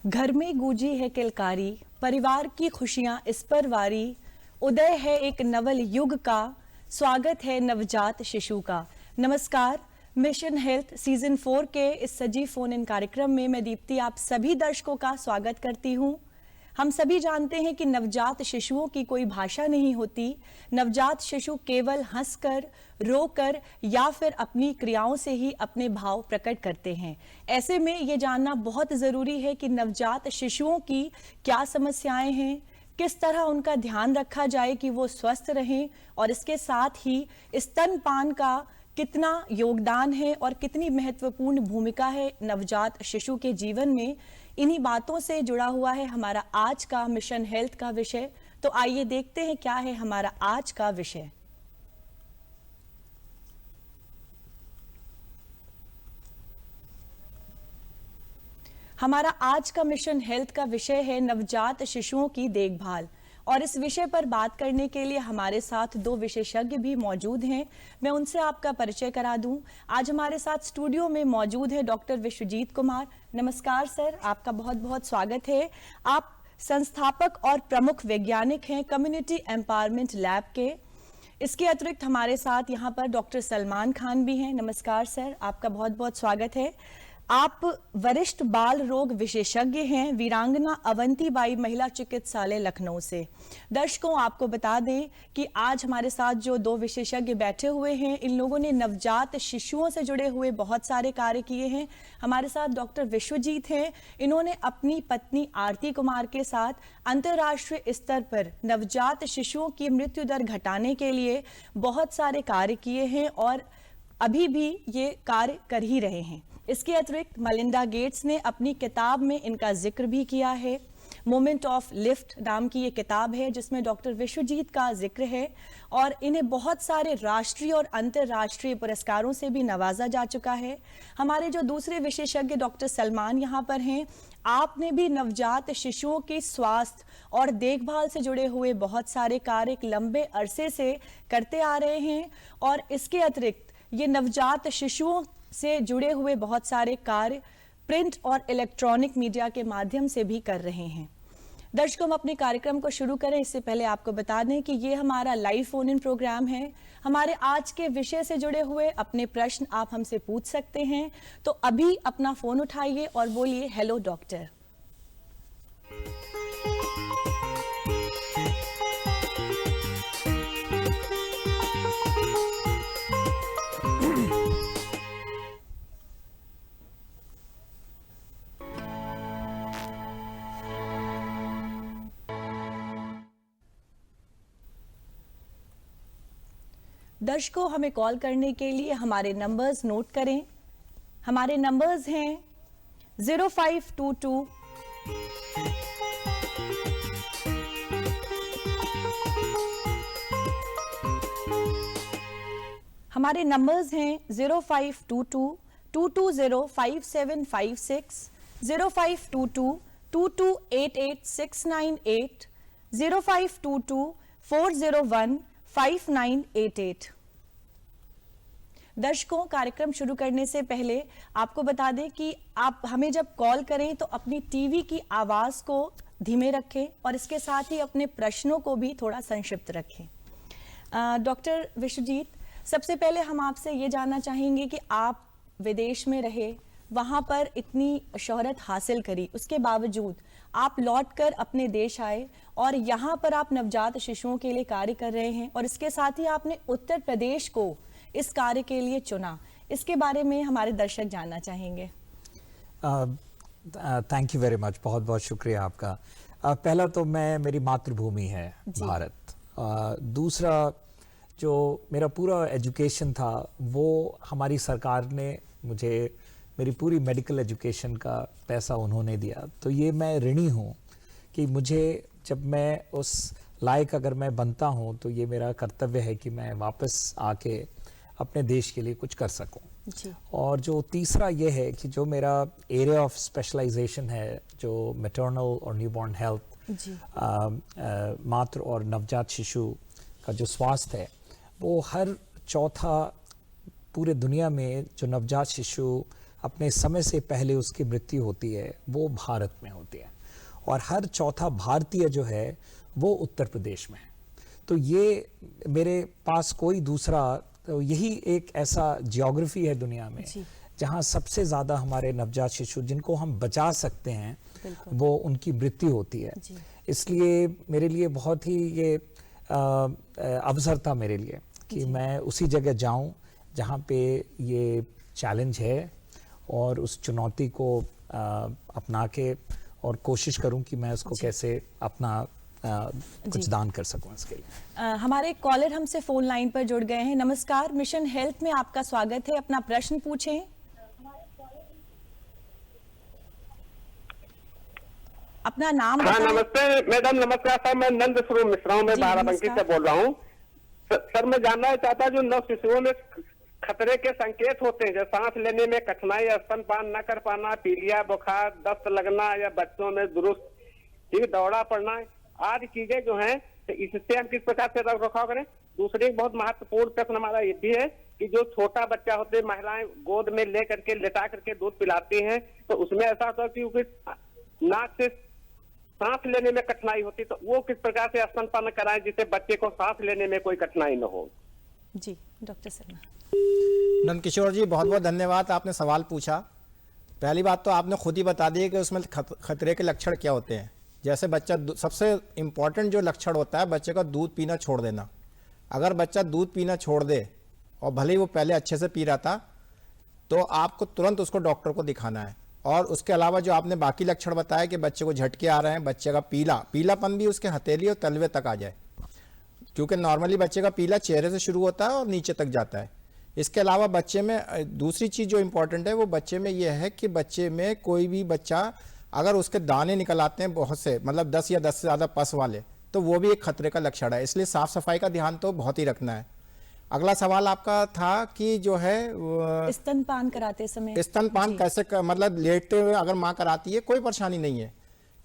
घर में गूंजी है किलकारी, परिवार की खुशियां इस पर वारी। उदय है एक नवल युग का, स्वागत है नवजात शिशु का। नमस्कार, मिशन हेल्थ सीजन 4 के इस सजीव फोन इन कार्यक्रम में मैं दीप्ति आप सभी दर्शकों का स्वागत करती हूं। हम सभी जानते हैं कि नवजात शिशुओं की कोई भाषा नहीं होती। नवजात शिशु केवल हंसकर, रोकर या फिर अपनी क्रियाओं से ही अपने भाव प्रकट करते हैं। ऐसे में ये जानना बहुत जरूरी है कि नवजात शिशुओं की क्या समस्याएं हैं, किस तरह उनका ध्यान रखा जाए कि वो स्वस्थ रहें, और इसके साथ ही स्तनपान का कितना योगदान है और कितनी महत्वपूर्ण भूमिका है नवजात शिशु के जीवन में। इन्हीं बातों से जुड़ा हुआ है हमारा आज का मिशन हेल्थ का विषय। तो आइए देखते हैं क्या है हमारा आज का विषय। हमारा आज का मिशन हेल्थ का विषय है नवजात शिशुओं की देखभाल, और इस विषय पर बात करने के लिए हमारे साथ दो विशेषज्ञ भी मौजूद हैं। मैं उनसे आपका परिचय करा दूं। आज हमारे साथ स्टूडियो में मौजूद है डॉक्टर विश्वजीत कुमार। नमस्कार सर, आपका बहुत बहुत स्वागत है। आप संस्थापक और प्रमुख वैज्ञानिक हैं कम्युनिटी एम्पावरमेंट लैब के। इसके अतिरिक्त हमारे साथ यहाँ पर डॉक्टर सलमान खान भी हैं। नमस्कार सर, आपका बहुत बहुत स्वागत है। आप वरिष्ठ बाल रोग विशेषज्ञ हैं वीरांगना अवंतीबाई महिला चिकित्सालय लखनऊ से। दर्शकों, आपको बता दें कि आज हमारे साथ जो दो विशेषज्ञ बैठे हुए हैं, इन लोगों ने नवजात शिशुओं से जुड़े हुए बहुत सारे कार्य किए हैं। हमारे साथ डॉक्टर विश्वजीत हैं। इन्होंने अपनी पत्नी आरती कुमार के साथ अंतर्राष्ट्रीय स्तर पर नवजात शिशुओं की मृत्यु दर घटाने के लिए बहुत सारे कार्य किए हैं और अभी भी ये कार्य कर ही रहे हैं। इसके अतिरिक्त मलिंडा गेट्स ने अपनी किताब में इनका जिक्र भी किया है। मोमेंट ऑफ लिफ्ट नाम की ये किताब है जिसमें डॉक्टर विश्वजीत का जिक्र है, और इन्हें बहुत सारे राष्ट्रीय और अंतर्राष्ट्रीय पुरस्कारों से भी नवाजा जा चुका है। हमारे जो दूसरे विशेषज्ञ डॉक्टर सलमान यहाँ पर हैं, आपने भी नवजात शिशुओं के स्वास्थ्य और देखभाल से जुड़े हुए बहुत सारे कार्य एक लंबे अरसे से करते आ रहे हैं, और इसके अतिरिक्त ये नवजात शिशुओं से जुड़े हुए बहुत सारे कार्य प्रिंट और इलेक्ट्रॉनिक मीडिया के माध्यम से भी कर रहे हैं। दर्शकों, हम अपने कार्यक्रम को शुरू करें इससे पहले आपको बता दें कि ये हमारा लाइव फोन इन प्रोग्राम है। हमारे आज के विषय से जुड़े हुए अपने प्रश्न आप हमसे पूछ सकते हैं। तो अभी अपना फोन उठाइए और बोलिए हेलो डॉक्टर। दर्शकों, हमें कॉल करने के लिए हमारे नंबर्स नोट करें। हमारे नंबर्स हैं 0522 हमारे नंबर्स हैं 0522 2205756, 0522 2288698, 0522 401 5988। दर्शकों, कार्यक्रम शुरू करने से पहले आपको बता दें कि आप हमें जब कॉल करें तो अपनी टीवी की आवाज को धीमे रखें और इसके साथ ही अपने प्रश्नों को भी थोड़ा संक्षिप्त रखें। डॉक्टर विश्वजीत, सबसे पहले हम आपसे ये जानना चाहेंगे कि आप विदेश में रहे, वहां पर इतनी शोहरत हासिल करी, उसके बावजूद आप लौटकर अपने देश आए और यहाँ पर आप नवजात शिशुओं के लिए कार्य कर रहे हैं, और इसके साथ ही आपने उत्तर प्रदेश को इस कार्य के लिए चुना। इसके बारे में हमारे दर्शक जानना चाहेंगे। थैंक यू वेरी मच, बहुत बहुत शुक्रिया आपका। पहला तो मेरी मातृभूमि है भारत। दूसरा, जो मेरा पूरा एजुकेशन था वो हमारी सरकार ने मुझे, मेरी पूरी मेडिकल एजुकेशन का पैसा उन्होंने दिया। तो ये मैं ऋणी हूँ कि मुझे, जब मैं उस लायक अगर मैं बनता हूँ तो ये मेरा कर्तव्य है कि मैं वापस आके अपने देश के लिए कुछ कर सकूँ जी। और जो तीसरा ये है कि जो मेरा एरिया ऑफ स्पेशलाइजेशन है, जो मैटरनल और न्यूबॉर्न हेल्थ, मातृ और नवजात शिशु का जो स्वास्थ्य है, वो हर चौथा पूरे दुनिया में जो नवजात शिशु अपने समय से पहले उसकी मृत्यु होती है वो भारत में होती है, और हर चौथा भारतीय जो है वो उत्तर प्रदेश में है। तो ये मेरे पास कोई दूसरा, तो यही एक ऐसा जियोग्राफी है दुनिया में जहाँ सबसे ज़्यादा हमारे नवजात शिशु जिनको हम बचा सकते हैं वो उनकी मृत्यु होती है। इसलिए मेरे लिए बहुत ही ये अवसर था मेरे लिए कि मैं उसी जगह जाऊं जहाँ पे ये चैलेंज है और उस चुनौती को अपना के और कोशिश करूं कि मैं उसको कैसे अपना कुछ दान कर सकूं इसके लिए। हमारे कॉलर हमसे फोन लाइन पर जुड़ गए हैं। नमस्कार, मिशन हेल्थ में आपका स्वागत है। अपना प्रश्न पूछें। अपना नाम हाँ, बताएं। नमस्ते मैडम। नमस्कार सर, मैं नंद स्वरूप मिश्रा हूँ, मैं बाराबंकी से बोल रहा हूँ। सर मैं जानना चाहता हूँ जो नव शिशुओं में खतरे के संकेत होते हैं, जैसे सांस लेने में कठिनाई, स्तनपान न कर पाना, पीलिया, बुखार, दस्त लगना, या बच्चों में दुरुस्त ठीक दौड़ा पड़ना आदि चीजें जो हैं, तो इससे हम किस प्रकार से रख रखाव करें। दूसरी बहुत महत्वपूर्ण प्रश्न हमारा ये भी है कि जो छोटा बच्चा होते हैं, महिलाएं गोद में ले करके लेटा करके दूध पिलाती हैं, तो उसमें ऐसा होता है कि नाक से सांस लेने में कठिनाई होती, तो वो किस प्रकार से स्तनपान कराएं जिससे बच्चे को सांस लेने में कोई कठिनाई न हो। जी डॉक्टर शर्मा। नंद किशोर जी, बहुत बहुत धन्यवाद, आपने सवाल पूछा। पहली बात तो आपने खुद ही बता दी कि उसमें खतरे के लक्षण क्या होते हैं। जैसे बच्चा, सबसे इम्पॉर्टेंट जो लक्षण होता है बच्चे का दूध पीना छोड़ देना। अगर बच्चा दूध पीना छोड़ दे, और भले ही वो पहले अच्छे से पी रहा था, तो आपको तुरंत उसको डॉक्टर को दिखाना है। और उसके अलावा जो आपने बाकी लक्षण बताया कि बच्चे को झटके आ रहे हैं, बच्चे का पीलापन भी उसके हथेली और तलवे तक आ जाए, क्योंकि नॉर्मली बच्चे का पीला चेहरे से शुरू होता है और नीचे तक जाता है। इसके अलावा बच्चे में दूसरी चीज़ जो इम्पोर्टेंट है वो बच्चे में ये है कि बच्चे में कोई भी बच्चा अगर उसके दाने निकल आते हैं बहुत से, मतलब 10 या 10 से ज़्यादा पस वाले, तो वो भी एक खतरे का लक्षण है। इसलिए साफ सफाई का ध्यान तो बहुत ही रखना है। अगला सवाल आपका था कि जो है स्तनपान कराते समय, स्तनपान कैसे मतलब लेटते हुए अगर माँ कराती है कोई परेशानी नहीं है,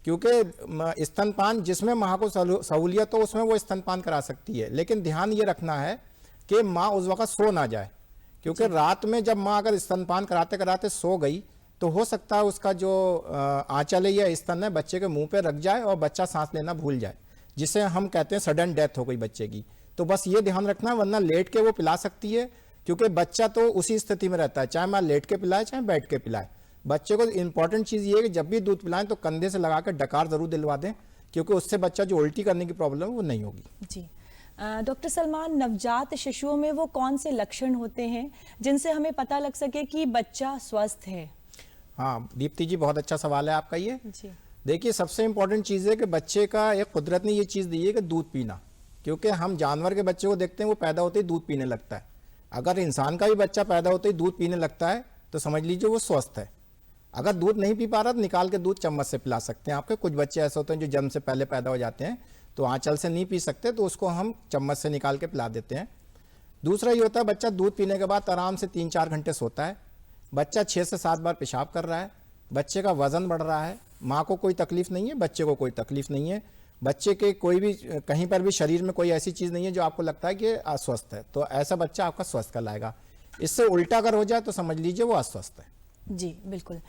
क्योंकि स्तनपान जिसमें माँ को सहूलियत हो उसमें वो स्तनपान करा सकती है। लेकिन ध्यान ये रखना है कि माँ उस वक्त सो ना जाए, क्योंकि रात में जब माँ अगर स्तनपान कराते कराते सो गई तो हो सकता है उसका जो आंचल है या स्तन है बच्चे के मुंह पे रख जाए और बच्चा सांस लेना भूल जाए, जिसे हम कहते हैं सडन डेथ हो गई बच्चे की। तो बस ये ध्यान रखना, वरना लेट के वो पिला सकती है, क्योंकि बच्चा तो उसी स्थिति में रहता है, चाहे माँ लेट के पिलाए चाहे बैठ के पिलाए। बच्चे को इंपॉर्टेंट चीज़ ये है कि जब भी दूध पिलाएं तो कंधे से लगा कर डकार जरूर दिलवा दें, क्योंकि उससे बच्चा जो उल्टी करने की प्रॉब्लम है वो नहीं होगी। जी डॉक्टर सलमान, नवजात शिशुओं में वो कौन से लक्षण होते हैं जिनसे हमें पता लग सके कि बच्चा स्वस्थ है? हाँ दीप्ति जी, बहुत अच्छा सवाल है आपका ये। जी देखिए, सबसे इंपॉर्टेंट चीज़ है कि बच्चे का एक कुदरत ने ये चीज़ दी है कि दूध पीना, क्योंकि हम जानवर के बच्चे को देखते हैं वो पैदा होते ही दूध पीने लगता है। अगर इंसान का भी बच्चा पैदा होते ही दूध पीने लगता है तो समझ लीजिए वो स्वस्थ है। अगर दूध नहीं पी पा रहा तो निकाल के दूध चम्मच से पिला सकते हैं। आपके कुछ बच्चे ऐसे होते हैं जो जन्म से पहले पैदा हो जाते हैं, तो आंचल से नहीं पी सकते, तो उसको हम चम्मच से निकाल के पिला देते हैं। दूसरा ये होता है, बच्चा दूध पीने के बाद आराम से 3-4 घंटे सोता है, बच्चा 6 से 7 बार पेशाब कर रहा है, बच्चे का वजन बढ़ रहा है, माँ को कोई तकलीफ नहीं है, बच्चे को कोई तकलीफ नहीं है, बच्चे के कोई भी कहीं पर भी शरीर में कोई ऐसी चीज़ नहीं है जो आपको लगता है कि अस्वस्थ है, तो ऐसा बच्चा आपका स्वस्थ कहलाएगा। इससे उल्टा अगर हो जाए तो समझ लीजिए वो अस्वस्थ है। जी बिल्कुल।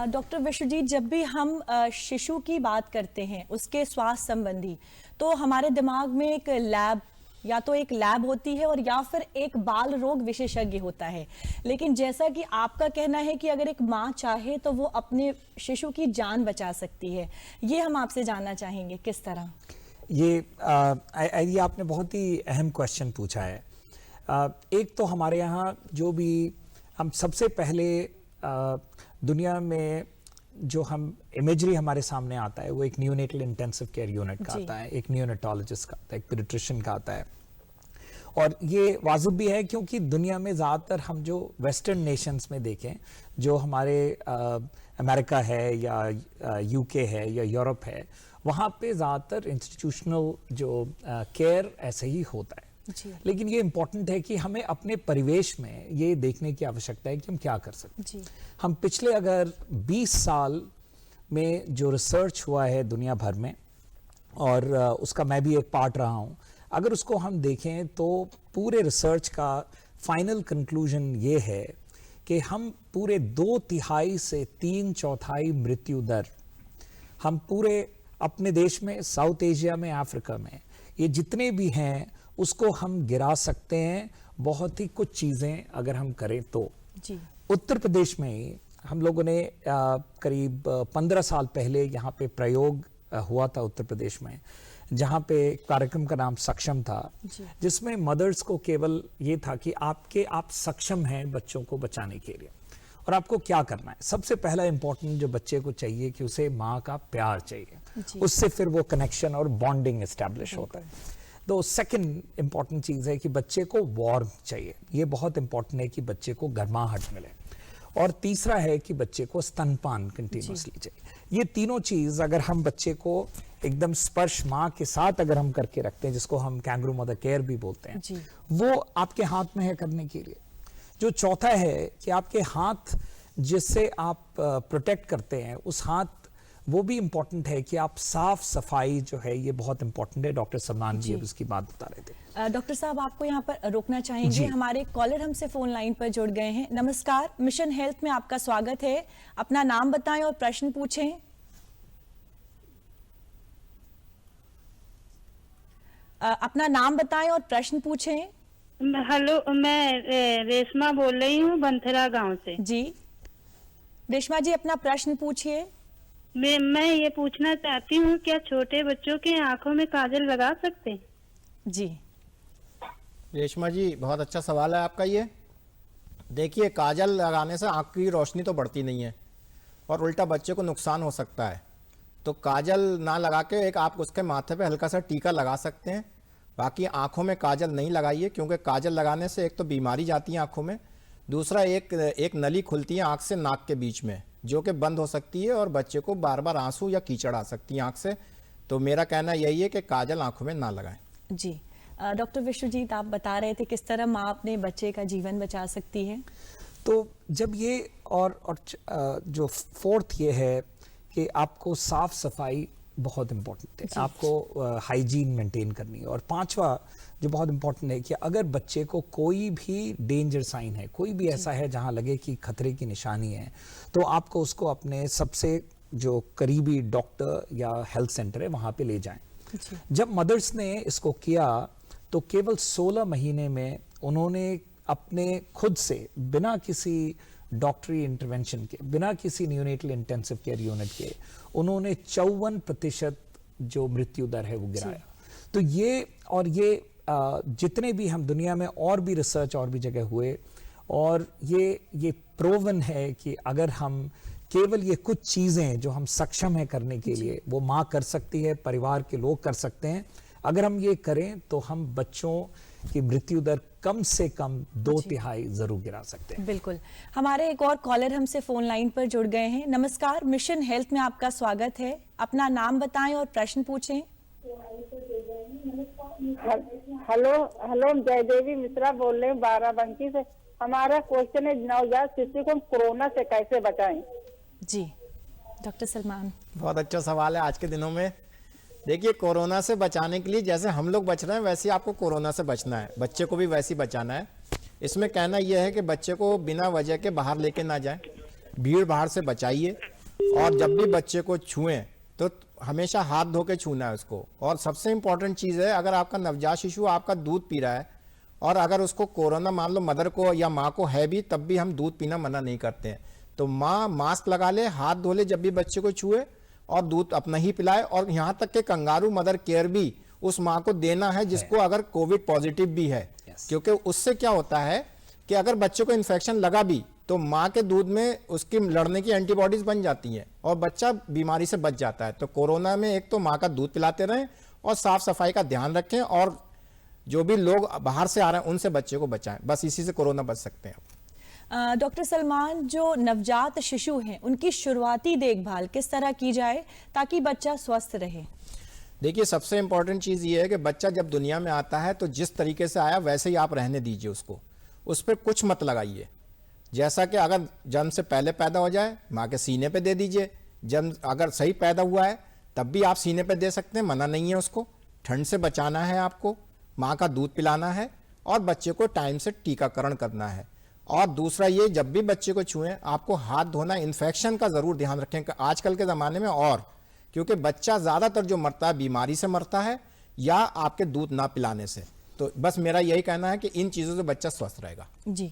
डॉक्टर विश्वजीत, जब भी हम शिशु की बात करते हैं उसके स्वास्थ्य संबंधी, तो हमारे दिमाग में एक लैब, या तो एक लैब होती है और या फिर एक बाल रोग विशेषज्ञ होता है। लेकिन जैसा कि आपका कहना है कि अगर एक माँ चाहे तो वो अपने शिशु की जान बचा सकती है, ये हम आपसे जानना चाहेंगे किस तरह? ये आपने बहुत ही अहम क्वेश्चन पूछा है। एक तो हमारे यहाँ जो भी हम सबसे पहले दुनिया में जो हम इमेजरी हमारे सामने आता है वो एक न्यूनेटल इंटेंसिव केयर यूनिट का आता है, एक न्यूनेटोलॉजिस्ट का आता है, एक पीडियाट्रिशियन का आता है। और ये वाजिब भी है क्योंकि दुनिया में ज़्यादातर हम जो वेस्टर्न नेशंस में देखें, जो हमारे अमेरिका है या यूके है या यूरोप है, वहाँ पे ज़्यादातर इंस्टीट्यूशनल जो केयर ऐसे ही होता है। लेकिन ये इम्पोर्टेंट है कि हमें अपने परिवेश में ये देखने की आवश्यकता है कि हम क्या कर सकते हैं। हम पिछले अगर 20 साल में जो रिसर्च हुआ है दुनिया भर में, और उसका मैं भी एक पार्ट रहा हूँ, अगर उसको हम देखें तो पूरे रिसर्च का फाइनल कंक्लूजन ये है कि हम पूरे 2/3 से 3/4 मृत्यु दर हम पूरे अपने देश में, साउथ एशिया में, अफ्रीका में, ये जितने भी हैं उसको हम गिरा सकते हैं बहुत ही कुछ चीज़ें अगर हम करें तो। जी। उत्तर प्रदेश में ही हम लोगों ने करीब 15 साल पहले यहाँ पे प्रयोग हुआ था उत्तर प्रदेश में, जहाँ पे कार्यक्रम का नाम सक्षम था, जिसमें मदर्स को केवल ये था कि आप सक्षम हैं बच्चों को बचाने के लिए, और आपको क्या करना है। सबसे पहला इंपॉर्टेंट जो बच्चे को चाहिए कि उसे माँ का प्यार चाहिए, उससे फिर वो कनेक्शन और बॉन्डिंग एस्टेब्लिश होता है। तो सेकंड इंपॉर्टेंट चीज़ है कि बच्चे को वार्म चाहिए, ये बहुत इंपॉर्टेंट है कि बच्चे को गर्माहट मिले। और तीसरा है कि बच्चे को स्तनपान कंटिन्यूसली चाहिए। ये तीनों चीज़ अगर हम बच्चे को एकदम स्पर्श माँ के साथ अगर हम करके रखते हैं, जिसको हम कैंगरू मदर केयर भी बोलते हैं, वो आपके हाथ में है करने के लिए। जो चौथा है कि आपके हाथ जिससे आप प्रोटेक्ट करते हैं, उस हाथ, वो भी इम्पोर्टेंट है कि आप साफ सफाई जो है ये बहुत इम्पोर्टेंट है। डॉक्टर सलमान जी अब इसकी बात बता रहे थे। डॉक्टर साहब, आपको यहाँ पर रोकना चाहेंगे, हमारे कॉलर हमसे फोन लाइन पर जुड़ गए हैं। नमस्कार, मिशन हेल्थ में आपका स्वागत है। अपना नाम बताएं और प्रश्न पूछें। अपना नाम बताएं और प्रश्न पूछें। हेलो, मैं रेशमा बोल रही हूँ बंथरा गांव से। जी रेशमा जी, अपना प्रश्न पूछिए। मैं ये पूछना चाहती हूँ, क्या छोटे बच्चों के आंखों में काजल लगा सकते हैं? जी रेशमा जी, बहुत अच्छा सवाल है आपका ये। देखिए, काजल लगाने से आँख की रोशनी तो बढ़ती नहीं है और उल्टा बच्चे को नुकसान हो सकता है। तो काजल ना लगा के एक आप उसके माथे पे हल्का सा टीका लगा सकते हैं। बाकी आँखों में काजल नहीं लगाइए, क्योंकि काजल लगाने से एक तो बीमारी जाती है आँखों में, दूसरा एक नली खुलती है आँख से नाक के बीच में, जो कि बंद हो सकती है और बच्चे को बार बार आंसू या कीचड़ आ सकती है आँख से। तो मेरा कहना यही है कि काजल आँखों में ना लगाएं। जी डॉक्टर विश्वजीत, आप बता रहे थे किस तरह माँ अपने बच्चे का जीवन बचा सकती है। तो जब ये और जो फोर्थ ये है कि आपको साफ सफाई बहुत इम्पोर्टेंट है, आपको हाइजीन मेंटेन करनी है। और पांचवा जो बहुत इम्पोर्टेंट है कि अगर बच्चे को कोई भी डेंजर साइन है, कोई भी ऐसा है जहां लगे कि खतरे की निशानी है, तो आपको उसको अपने सबसे जो करीबी डॉक्टर या हेल्थ सेंटर है वहां पे ले जाएं। जब मदर्स ने इसको किया तो केवल 16 महीने में उन्होंने अपने खुद से, बिना किसी डॉक्टरी इंटरवेंशन के, बिना किसी न्यूनेटल इंटेंसिव केयर यूनिट के, उन्होंने 54% जो मृत्यु दर है वो गिराया। तो ये जितने भी हम दुनिया में और भी रिसर्च और भी जगह हुए, और ये प्रूवन है कि अगर हम केवल ये कुछ चीजें जो हम सक्षम है करने के लिए, वो माँ कर सकती है, परिवार के लोग कर सकते हैं, अगर हम ये करें तो हम बच्चों की मृत्यु दर कम से कम 2/3 जरूर गिरा सकते हैं। बिल्कुल। हमारे एक और कॉलर हमसे फोन लाइन पर जुड़ गए हैं। नमस्कार, मिशन हेल्थ में आपका स्वागत है। अपना नाम बताएं और प्रश्न पूछें। हेलो, जयदेवी मिश्रा बोल रहे हैं बाराबंकी से। हमारा क्वेश्चन है, नवजात शिशु को कोरोना से कैसे बचाएं? जी डॉक्टर सलमान। बहुत अच्छा सवाल है आज के दिनों में। देखिए, कोरोना से बचाने के लिए जैसे हम लोग बच रहे हैं, वैसे आपको कोरोना से बचना है, बच्चे को भी वैसे ही बचाना है। इसमें कहना यह है कि बच्चे को बिना वजह के बाहर लेके ना जाएं, भीड़ भाड़ से बचाइए, और जब भी बच्चे को छुएं तो हमेशा हाथ धो के छूना है उसको। और सबसे इंपॉर्टेंट चीज़ है, अगर आपका नवजात शिशु आपका दूध पी रहा है और अगर उसको कोरोना मान लो मदर को या माँ को है भी, तब भी हम दूध पीना मना नहीं करते हैं। तो माँ मास्क लगा ले, हाथ धो ले जब भी बच्चे को छुए, और दूध अपना ही पिलाए। और यहाँ तक के कंगारू मदर केयर भी उस माँ को देना है जिसको अगर कोविड पॉजिटिव भी है, क्योंकि उससे क्या होता है कि अगर बच्चे को इन्फेक्शन लगा भी तो माँ के दूध में उसकी लड़ने की एंटीबॉडीज बन जाती हैं और बच्चा बीमारी से बच जाता है। तो कोरोना में एक तो माँ का दूध पिलाते रहें और साफ सफाई का ध्यान रखें, और जो भी लोग बाहर से आ रहे हैं उनसे बच्चे को बचाएं। बस इसी से कोरोना बच सकते हैं। डॉक्टर सलमान, जो नवजात शिशु हैं उनकी शुरुआती देखभाल किस तरह की जाए ताकि बच्चा स्वस्थ रहे? देखिए, सबसे इंपॉर्टेंट चीज़ ये है कि बच्चा जब दुनिया में आता है तो जिस तरीके से आया वैसे ही आप रहने दीजिए उसको, उस पर कुछ मत लगाइए। जैसा कि अगर जन्म से पहले पैदा हो जाए, माँ के सीने पे दे दीजिए। जन्म अगर सही पैदा हुआ है तब भी आप सीने पे दे सकते हैं, मना नहीं है उसको। ठंड से बचाना है आपको, माँ का दूध पिलाना है, और बच्चे को टाइम से टीकाकरण करना है। और दूसरा ये, जब भी बच्चे को छुएं आपको हाथ धोना, इन्फेक्शन का जरूर ध्यान रखें कि आजकल के ज़माने में, और क्योंकि बच्चा ज़्यादातर जो मरता है बीमारी से मरता है या आपके दूध ना पिलाने से। तो बस मेरा यही कहना है कि इन चीज़ों से बच्चा स्वस्थ रहेगा। जी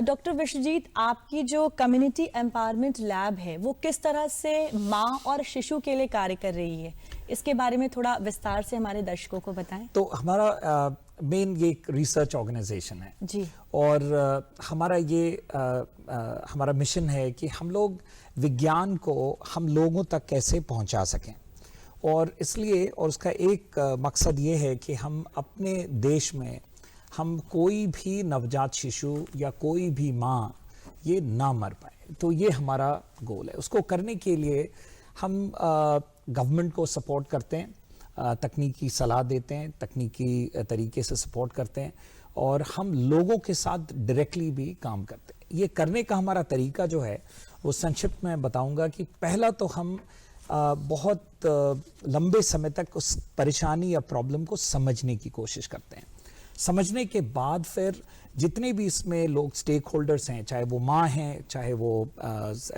डॉक्टर विश्वजीत, आपकी जो कम्युनिटी एम्पावरमेंट लैब है वो किस तरह से माँ और शिशु के लिए कार्य कर रही है, इसके बारे में थोड़ा विस्तार से हमारे दर्शकों को बताएं। तो हमारा मेन ये एक रिसर्च ऑर्गेनाइजेशन है जी। और हमारा ये हमारा मिशन है कि हम लोग विज्ञान को हम लोगों तक कैसे पहुंचा सकें, और इसलिए, और उसका एक मकसद ये है कि हम अपने देश में हम कोई भी नवजात शिशु या कोई भी माँ ये ना मर पाए। तो ये हमारा गोल है। उसको करने के लिए हम गवर्नमेंट को सपोर्ट करते हैं, तकनीकी सलाह देते हैं, तकनीकी तरीके से सपोर्ट करते हैं, और हम लोगों के साथ डायरेक्टली भी काम करते हैं। ये करने का हमारा तरीका जो है वो संक्षिप्त में बताऊंगा कि पहला तो हम बहुत लंबे समय तक उस परेशानी या प्रॉब्लम को समझने की कोशिश करते हैं। समझने के बाद फिर जितने भी इसमें लोग स्टेक होल्डर्स हैं, चाहे वो माँ हैं, चाहे वो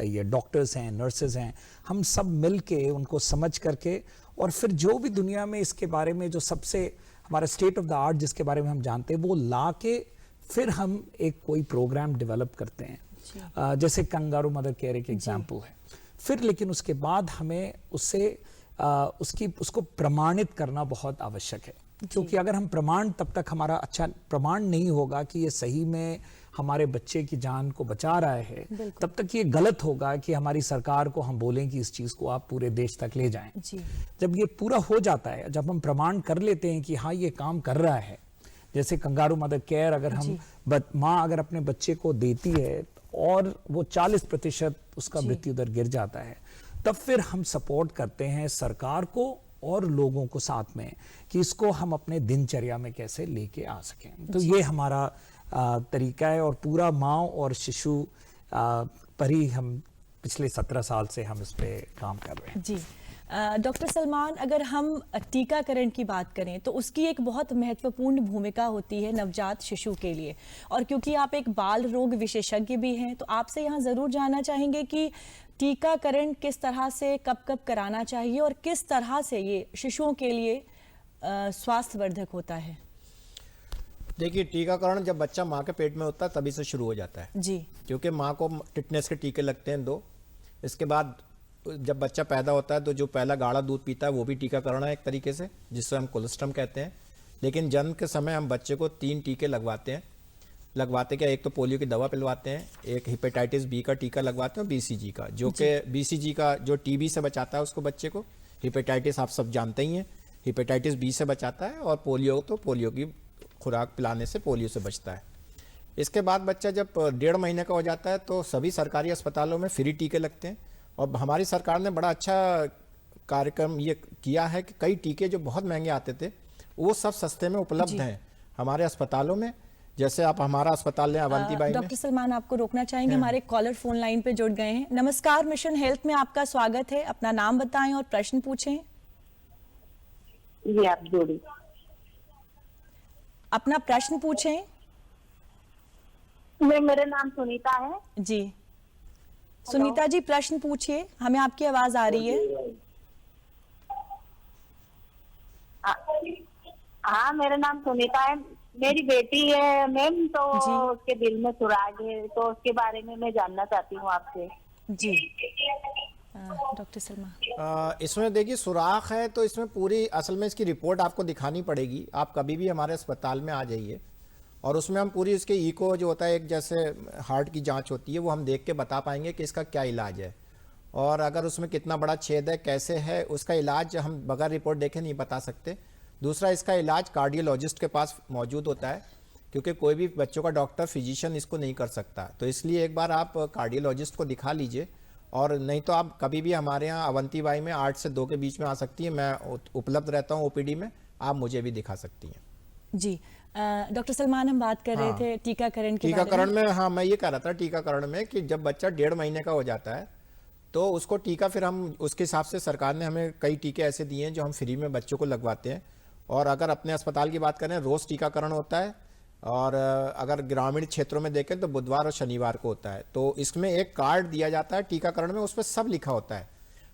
ये डॉक्टर्स हैं, नर्सेज हैं, हम सब मिल के उनको समझ करके, और फिर जो भी दुनिया में इसके बारे में जो सबसे हमारा स्टेट ऑफ द आर्ट जिसके बारे में हम जानते हैं वो ला के फिर हम एक कोई प्रोग्राम डेवलप करते हैं। जैसे कंगारू मदर केयर एक एग्जाम्पल है। फिर लेकिन उसके बाद हमें उससे उसको प्रमाणित करना बहुत आवश्यक है, क्योंकि अगर हम प्रमाण, तब तक हमारा अच्छा प्रमाण नहीं होगा कि ये सही में हमारे बच्चे की जान को बचा रहा है, तब तक ये गलत होगा कि हमारी सरकार को हम बोलें कि इस चीज को आप पूरे देश तक ले जाएं। जब ये पूरा हो जाता है, जब हम प्रमाण कर लेते हैं कि हाँ ये काम कर रहा है, जैसे कंगारू मदर केयर, अगर हम माँ अगर अपने बच्चे को देती है और वो 40% उसका मृत्यु दर गिर जाता है, तब फिर हम सपोर्ट करते हैं सरकार को और लोगों को साथ में कि इसको हम अपने दिनचर्या में कैसे लेके आ सकें। तो ये हमारा तरीका है, और पूरा माँ और शिशु पर ही हम पिछले 17 साल से हम इस पे काम कर रहे हैं। जी डॉक्टर सलमान, अगर हम टीकाकरण की बात करें तो उसकी एक बहुत महत्वपूर्ण भूमिका होती है नवजात शिशु के लिए, और क्योंकि आप एक बाल रोग विशेषज्ञ भी हैं तो आपसे यहाँ ज़रूर जानना चाहेंगे कि टीकाकरण किस तरह से कब कब कराना चाहिए और किस तरह से ये शिशुओं के लिए स्वास्थ्यवर्धक होता है। देखिए, टीकाकरण जब बच्चा माँ के पेट में होता है तभी से शुरू हो जाता है जी, क्योंकि माँ को टिटनेस के टीके लगते हैं 2। इसके बाद जब बच्चा पैदा होता है तो जो पहला गाढ़ा दूध पीता है वो भी टीकाकरण है एक तरीके से, जिससे हम कोलेस्ट्रम कहते हैं। लेकिन जन्म के समय हम बच्चे को 3 टीके लगवाते हैं। क्या, एक तो पोलियो की दवा पिलवाते हैं, एक हेपेटाइटिस बी का टीका लगवाते हैं, BCG का, जो कि BCG का जो TB से बचाता है उसको बच्चे को। हेपेटाइटिस आप सब जानते ही हैं, हेपेटाइटिस बी से बचाता है, और पोलियो तो पोलियो की खुराक पिलाने से पोलियो से बचता है। इसके बाद बच्चा जब 1.5 महीने का हो जाता है तो सभी सरकारी अस्पतालों में फ्री टीके लगते हैं, और हमारी सरकार ने बड़ा अच्छा कार्यक्रम ये किया है कि कई टीके जो बहुत महंगे आते थे वो सब सस्ते में उपलब्ध हैं हमारे अस्पतालों में। जैसे आप हमारा अस्पताल लें अवंती बाई में। डॉक्टर सलमान, आपको रोकना चाहेंगे, हमारे कॉलर फोन लाइन पे जुड़ गए हैं। नमस्कार, मिशन हेल्थ में आपका स्वागत है। अपना नाम बताएं और प्रश्न पूछें। जी आप जोड़ी। अपना प्रश्न पूछें। मेरा नाम सुनीता है। जी सुनीता जी, प्रश्न पूछिए, हमें आपकी आवाज आ रही है। हाँ, मेरा नाम सुनीता है। मेरी बेटी है मैम, तो उसके दिल में सुराग है, तो उसके बारे में मैं जानना चाहती हूँ आपसे। जी डॉक्टर सलमान। इसमें देखिए, सुराख है तो इसमें पूरी असल में इसकी रिपोर्ट आपको दिखानी पड़ेगी। आप कभी भी हमारे अस्पताल में आ जाइए और उसमें हम पूरी इसके इको जो होता है, एक जैसे हार्ट की जांच होती है, वो हम देख के बता पाएंगे कि इसका क्या इलाज है, और अगर उसमें कितना बड़ा छेद है, कैसे है, उसका इलाज हम बगैर रिपोर्ट देखे नहीं बता सकते। दूसरा, इसका इलाज कार्डियोलॉजिस्ट के पास मौजूद होता है, क्योंकि कोई भी बच्चों का डॉक्टर फिजिशियन इसको नहीं कर सकता। तो इसलिए एक बार आप कार्डियोलॉजिस्ट को दिखा लीजिए, और नहीं तो आप कभी भी हमारे यहाँ अवंती बाई में 8 से 2 के बीच में आ सकती है। मैं उपलब्ध रहता हूँ OPD में, आप मुझे भी दिखा सकती हैं। जी डॉक्टर सलमान, हम बात कर रहे थे टीकाकरण के बारे टीकाकरण में। हाँ, मैं ये कह रहा था टीकाकरण में कि जब बच्चा 1.5 महीने का हो जाता है तो उसको टीका, फिर हम उसके हिसाब से सरकार ने हमें कई टीके ऐसे दिए हैं जो हम फ्री में बच्चों को लगवाते हैं। और अगर अपने अस्पताल की बात करें, रोज टीकाकरण होता है और अगर ग्रामीण क्षेत्रों में देखें तो बुधवार और शनिवार को होता है। तो इसमें एक कार्ड दिया जाता है टीकाकरण में, उस पर सब लिखा होता है।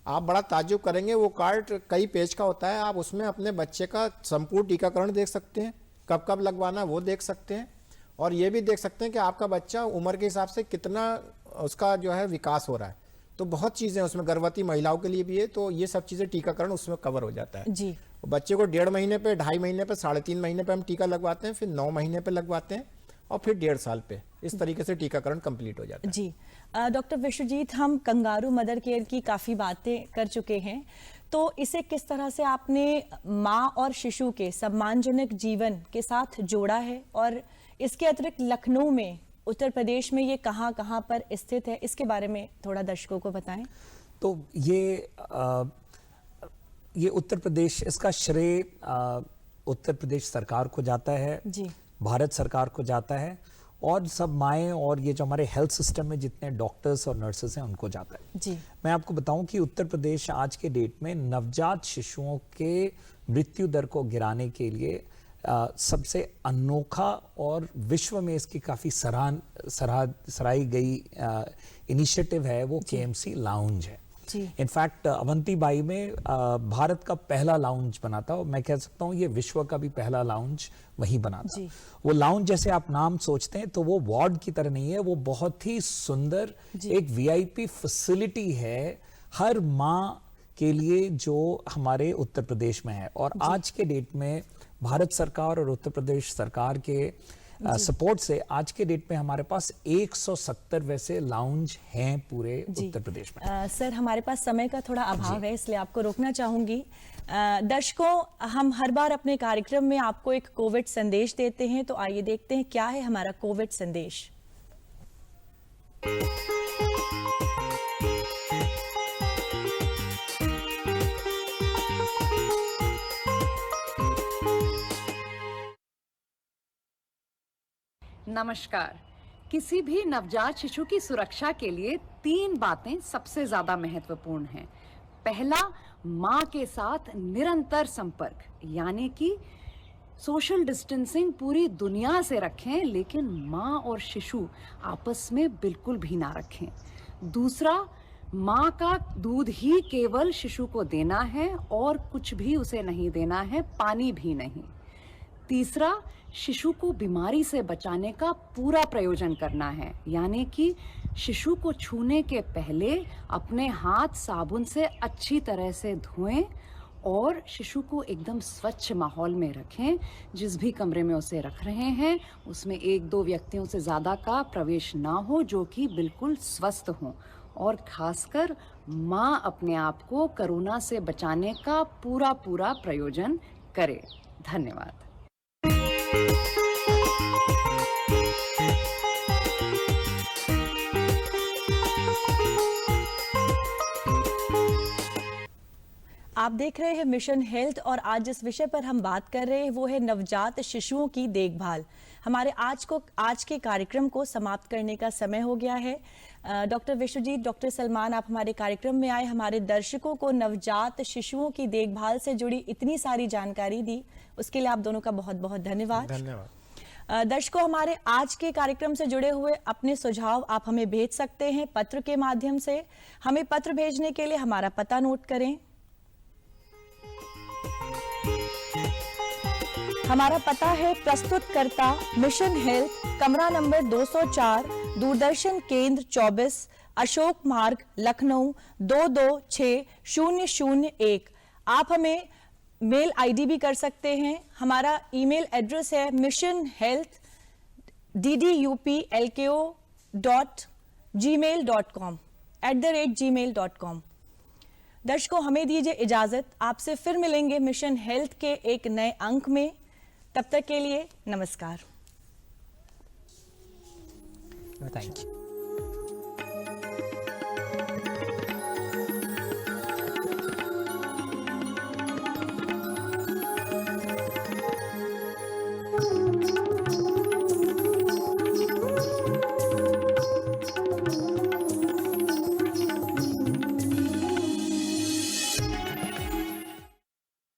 आप बड़ा ताज्जुब करेंगे, वो कार्ड कई पेज का होता है। आप उसमें अपने बच्चे का संपूर्ण टीकाकरण देख सकते हैं, कब कब लगवाना वो देख सकते हैं, और ये भी देख सकते हैं कि आपका बच्चा उम्र के हिसाब से कितना उसका जो है विकास हो रहा है। तो बहुत चीज़ें उसमें गर्भवती महिलाओं के लिए भी है, तो ये सब चीज़ें टीकाकरण उसमें कवर हो जाता है जी। बच्चे को 1.5 महीने पे, 2.5 महीने पे, 3.5 महीने पे हम टीका लगवाते हैं, फिर 9 महीने पे लगवाते हैं, और फिर 1.5 साल पे। इस तरीके से टीकाकरण कंप्लीट हो जाता है। जी। डॉक्टर विश्वजीत, हम कंगारू मदर केयर की काफ़ी बातें कर चुके हैं, तो इसे किस तरह से आपने माँ और शिशु के सम्मानजनक जीवन के साथ जोड़ा है, और इसके अतिरिक्त लखनऊ में, उत्तर प्रदेश में ये कहाँ कहाँ पर स्थित है, इसके बारे में थोड़ा दर्शकों को बताएं। तो ये उत्तर प्रदेश, इसका श्रेय उत्तर प्रदेश सरकार को जाता है जी। भारत सरकार को जाता है, और सब माएँ और ये जो हमारे हेल्थ सिस्टम में जितने डॉक्टर्स और नर्सेस हैं उनको जाता है। जी। मैं आपको बताऊं कि उत्तर प्रदेश आज के डेट में नवजात शिशुओं के मृत्यु दर को गिराने के लिए सबसे अनोखा और विश्व में इसकी काफ़ी सराही गई इनिशिएटिव है, वो KMC लाउंज है। इनफैक्ट अवंतीबाई में भारत का पहला लाउंज बना था, और मैं कह सकता हूँ ये विश्व का भी पहला लाउंज वहीं बना था। वो लाउंज, जैसे आप नाम सोचते हैं, तो वो वार्ड की तरह नहीं है, वो बहुत ही सुंदर एक VIP फैसिलिटी है हर माँ के लिए जो हमारे उत्तर प्रदेश में है। और आज के डेट में भारत सरकार और उत्तर प्रदेश सरकार के सपोर्ट से आज के डेट में हमारे पास 170 वैसे लाउंज हैं पूरे उत्तर प्रदेश में। सर, हमारे पास समय का थोड़ा अभाव है, इसलिए आपको रोकना चाहूंगी। दर्शकों, हम हर बार अपने कार्यक्रम में आपको एक कोविड संदेश देते हैं, तो आइए देखते हैं क्या है हमारा कोविड संदेश। नमस्कार। किसी भी नवजात शिशु की सुरक्षा के लिए 3 बातें सबसे ज्यादा महत्वपूर्ण हैं। पहला, मां के साथ निरंतर संपर्क, यानी कि सोशल डिस्टेंसिंग पूरी दुनिया से रखें, लेकिन मां और शिशु आपस में बिल्कुल भी ना रखें। दूसरा, मां का दूध ही केवल शिशु को देना है और कुछ भी उसे नहीं देना है, पानी भी नहीं। तीसरा, शिशु को बीमारी से बचाने का पूरा प्रयोजन करना है, यानी कि शिशु को छूने के पहले अपने हाथ साबुन से अच्छी तरह से धोएं और शिशु को एकदम स्वच्छ माहौल में रखें। जिस भी कमरे में उसे रख रहे हैं उसमें 1-2 व्यक्तियों से ज़्यादा का प्रवेश ना हो, जो कि बिल्कुल स्वस्थ हों। और खासकर माँ अपने आप को कोरोना से बचाने का पूरा प्रयोजन करे। धन्यवाद। आप देख रहे हैं मिशन हेल्थ, और आज जिस विषय पर हम बात कर रहे हैं वो है नवजात शिशुओं की देखभाल। हमारे आज के कार्यक्रम को समाप्त करने का समय हो गया है। डॉक्टर विश्वजीत, डॉक्टर सलमान, आप हमारे कार्यक्रम में आए, हमारे दर्शकों को नवजात शिशुओं की देखभाल से जुड़ी इतनी सारी जानकारी दी, उसके लिए आप दोनों का बहुत बहुत धन्यवाद। दर्शकों, हमारे आज के कार्यक्रम से जुड़े हुए अपने सुझाव आप हमें भेज सकते हैं पत्र के माध्यम से। हमें पत्र भेजने के लिए हमारा पता नोट करें। हमारा पता है प्रस्तुतकर्ता मिशन हेल्थ, कमरा नंबर 204, दूरदर्शन केंद्र 24, अशोक मार्ग, लखनऊ 226001। आप हमें मेल आईडी भी कर सकते हैं। हमारा ईमेल एड्रेस है missionhealth@gmail.com। दर्शकों, हमें दीजिए इजाजत। आपसे फिर मिलेंगे मिशन हेल्थ के एक नए अंक में। तब तक के लिए नमस्कार। Thank you.